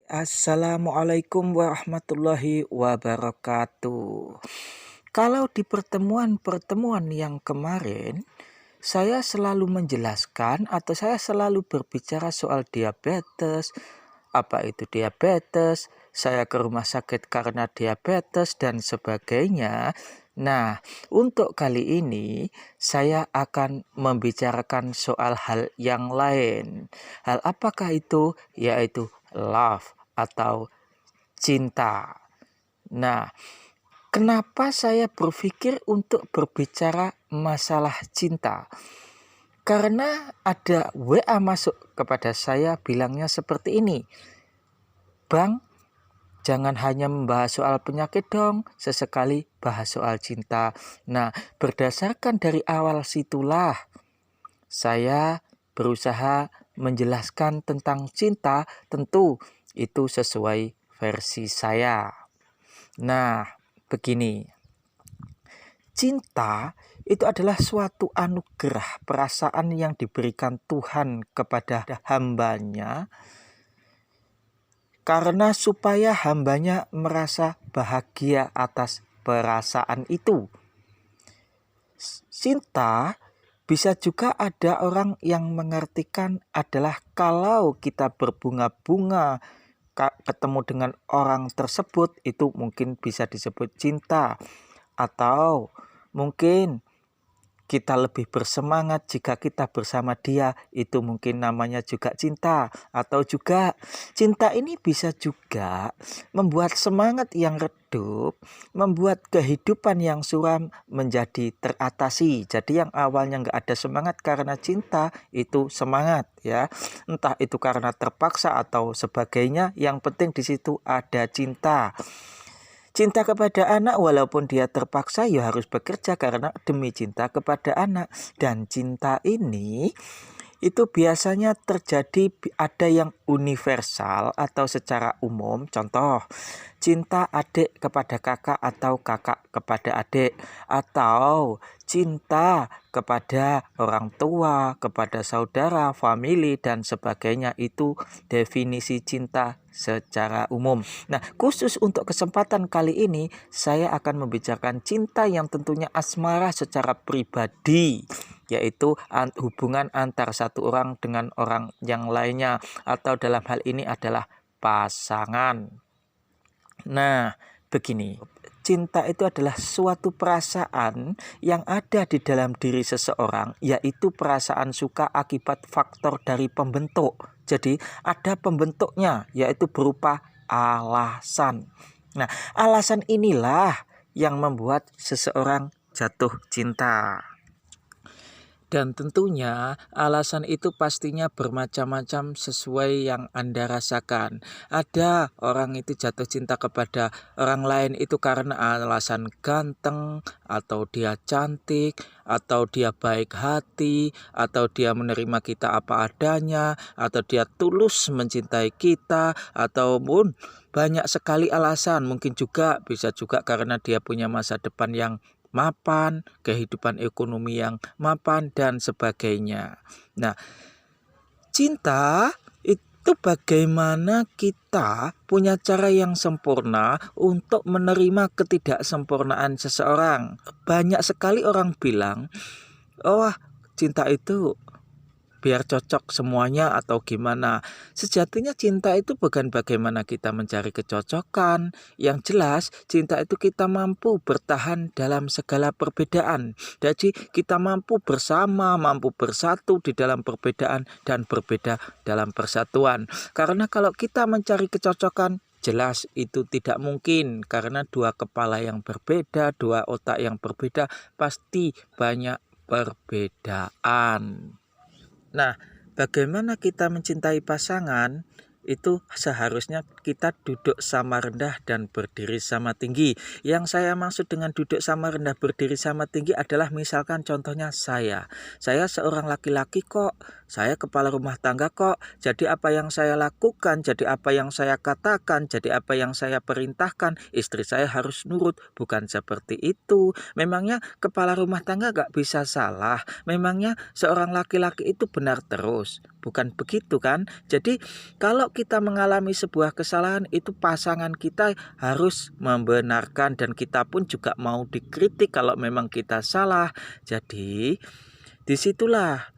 Assalamualaikum warahmatullahi wabarakatuh. Kalau di pertemuan-pertemuan yang kemarin, saya selalu menjelaskan atau saya selalu berbicara soal diabetes, apa itu diabetes, saya ke rumah sakit karena diabetes dan sebagainya. Nah, untuk kali ini saya akan membicarakan soal hal yang lain. Hal apakah itu? Yaitu love atau cinta. Nah, kenapa saya berpikir untuk berbicara masalah cinta? Karena ada WA masuk kepada saya bilangnya seperti ini. Bang, jangan hanya membahas soal penyakit dong, sesekali bahas soal cinta. Nah, berdasarkan dari awal situlah saya berusaha menjelaskan tentang cinta, tentu itu sesuai versi saya. Nah, begini. Cinta itu adalah suatu anugerah perasaan yang diberikan Tuhan kepada hambanya karena supaya hambanya merasa bahagia atas perasaan itu. Cinta bisa juga ada orang yang mengartikan adalah kalau kita berbunga-bunga ketemu dengan orang tersebut itu mungkin bisa disebut cinta. Atau mungkin kita lebih bersemangat jika kita bersama dia, itu mungkin namanya juga cinta. Atau juga cinta ini bisa juga membuat semangat yang redup, membuat kehidupan yang suram menjadi teratasi. Jadi yang awalnya nggak ada semangat karena cinta, itu semangat ya. Entah itu karena terpaksa atau sebagainya, yang penting di situ ada cinta. Cinta kepada anak walaupun dia terpaksa ya harus bekerja karena demi cinta kepada anak. Dan cinta ini itu biasanya terjadi ada yang universal atau secara umum. Contoh, cinta adik kepada kakak atau kakak kepada adik. Atau cinta kepada orang tua, kepada saudara, famili dan sebagainya. Itu definisi cinta secara umum. Nah, khusus untuk kesempatan kali ini saya akan membicarakan cinta yang tentunya asmara secara pribadi, yaitu hubungan antar satu orang dengan orang yang lainnya, atau dalam hal ini adalah pasangan. Nah, begini. Cinta itu adalah suatu perasaan yang ada di dalam diri seseorang, yaitu perasaan suka akibat faktor dari pembentuk. Jadi ada pembentuknya, yaitu berupa alasan. Nah, alasan inilah yang membuat seseorang jatuh cinta. Dan tentunya alasan itu pastinya bermacam-macam sesuai yang Anda rasakan. Ada orang itu jatuh cinta kepada orang lain itu karena alasan ganteng, atau dia cantik, atau dia baik hati, atau dia menerima kita apa adanya, atau dia tulus mencintai kita, ataupun banyak sekali alasan. Mungkin juga bisa juga karena dia punya masa depan yang mapan, kehidupan ekonomi yang mapan dan sebagainya. Nah, cinta itu bagaimana kita punya cara yang sempurna untuk menerima ketidaksempurnaan seseorang. Banyak sekali orang bilang, "Oh, cinta itu biar cocok semuanya," atau gimana. Sejatinya cinta itu bukan bagaimana kita mencari kecocokan. Yang jelas cinta itu kita mampu bertahan dalam segala perbedaan. Jadi kita mampu bersama, mampu bersatu di dalam perbedaan dan berbeda dalam persatuan. Karena kalau kita mencari kecocokan, jelas itu tidak mungkin karena dua kepala yang berbeda, dua otak yang berbeda pasti banyak perbedaan. Nah, bagaimana kita mencintai pasangan? Itu seharusnya kita duduk sama rendah dan berdiri sama tinggi. Yang saya maksud dengan duduk sama rendah berdiri sama tinggi adalah misalkan contohnya saya. Saya seorang laki-laki kok. Saya kepala rumah tangga kok. Jadi apa yang saya lakukan, jadi apa yang saya katakan, jadi apa yang saya perintahkan, istri saya harus nurut. Bukan seperti itu. Memangnya kepala rumah tangga gak bisa salah? Memangnya seorang laki-laki itu benar terus? bukan begitu kan? Jadi kalau kita mengalami sebuah kesalahan itu pasangan kita harus membenarkan dan kita pun juga mau dikritik kalau memang kita salah. Jadi disitulah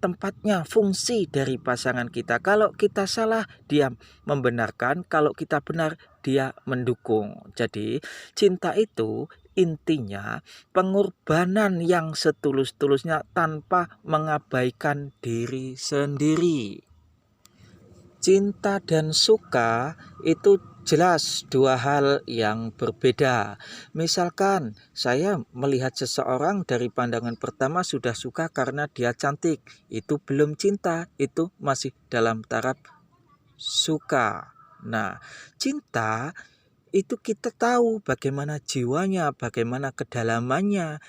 tempatnya fungsi dari pasangan kita. Kalau kita salah, dia membenarkan. Kalau kita benar, dia mendukung. Jadi cinta itu intinya pengorbanan yang setulus-tulusnya tanpa mengabaikan diri sendiri. Cinta dan suka itu jelas dua hal yang berbeda. Misalkan saya melihat seseorang dari pandangan pertama sudah suka karena dia cantik. Itu belum cinta, itu masih dalam taraf suka. Nah, cinta itu kita tahu bagaimana jiwanya, bagaimana kedalamannya.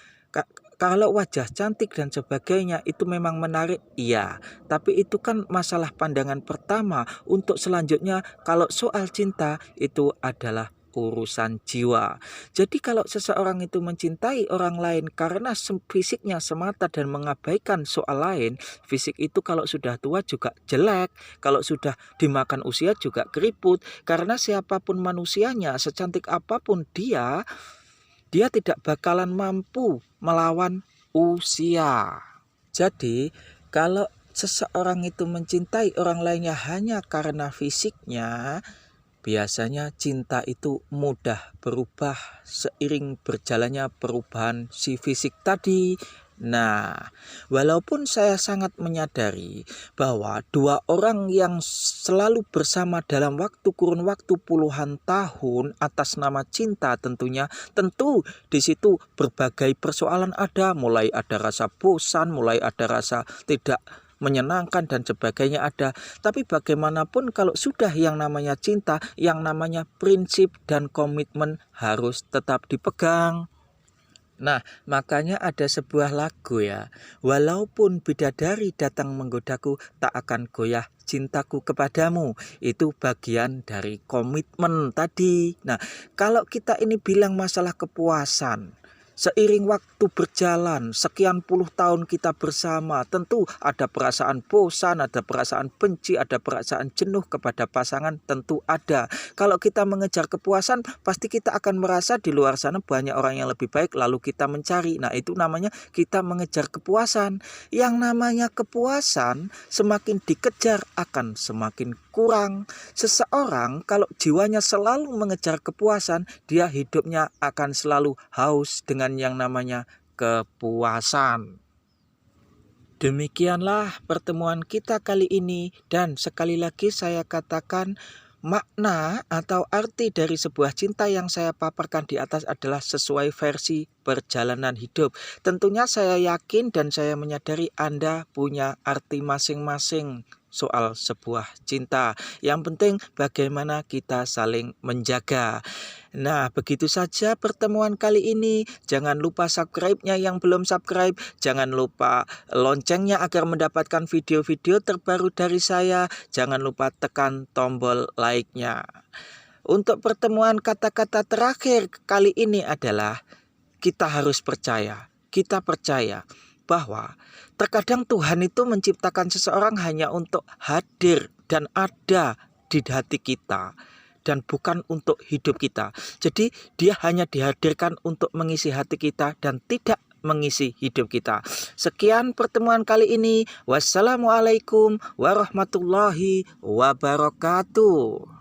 Kalau wajah cantik dan sebagainya itu memang menarik, iya. Tapi itu kan masalah pandangan pertama. Untuk selanjutnya, kalau soal cinta itu adalah urusan jiwa. Jadi kalau seseorang itu mencintai orang lain karena fisiknya semata dan mengabaikan soal lain, fisik itu kalau sudah tua juga jelek, kalau sudah dimakan usia juga keriput. Karena siapapun manusianya, secantik apapun dia tidak bakalan mampu melawan usia. Jadi, kalau seseorang itu mencintai orang lainnya hanya karena fisiknya, biasanya cinta itu mudah berubah seiring berjalannya perubahan si fisik tadi. Nah, walaupun saya sangat menyadari bahwa dua orang yang selalu bersama dalam kurun waktu puluhan tahun atas nama cinta tentu di situ berbagai persoalan ada, mulai ada rasa bosan, mulai ada rasa tidak menyenangkan dan sebagainya ada. Tapi bagaimanapun kalau sudah yang namanya cinta, yang namanya prinsip dan komitmen harus tetap dipegang. Nah, makanya ada sebuah lagu ya. Walaupun bidadari datang menggodaku, tak akan goyah cintaku kepadamu. Itu bagian dari komitmen tadi. Nah, kalau kita ini bilang masalah kepuasan, seiring waktu berjalan, sekian puluh tahun kita bersama, tentu ada perasaan bosan, ada perasaan benci, ada perasaan jenuh kepada pasangan, tentu ada. Kalau kita mengejar kepuasan, pasti kita akan merasa di luar sana banyak orang yang lebih baik, lalu kita mencari. Nah, itu namanya kita mengejar kepuasan. Yang namanya kepuasan, semakin dikejar akan semakin kurang. Seseorang kalau jiwanya selalu mengejar kepuasan, dia hidupnya akan selalu haus dengan yang namanya kepuasan. Demikianlah pertemuan kita kali ini, dan sekali lagi saya katakan makna atau arti dari sebuah cinta yang saya paparkan di atas adalah sesuai versi perjalanan hidup. Tentunya saya yakin dan saya menyadari Anda punya arti masing-masing soal sebuah cinta. Yang penting bagaimana kita saling menjaga. Nah, begitu saja pertemuan kali ini. Jangan lupa subscribe-nya yang belum subscribe. Jangan lupa loncengnya agar mendapatkan video-video terbaru dari saya. Jangan lupa tekan tombol like-nya. Untuk pertemuan kata-kata terakhir kali ini adalah kita harus percaya. Kita percaya bahwa terkadang Tuhan itu menciptakan seseorang hanya untuk hadir dan ada di hati kita, dan bukan untuk hidup kita. Jadi dia hanya dihadirkan untuk mengisi hati kita dan tidak mengisi hidup kita. Sekian pertemuan kali ini. Wassalamualaikum warahmatullahi wabarakatuh.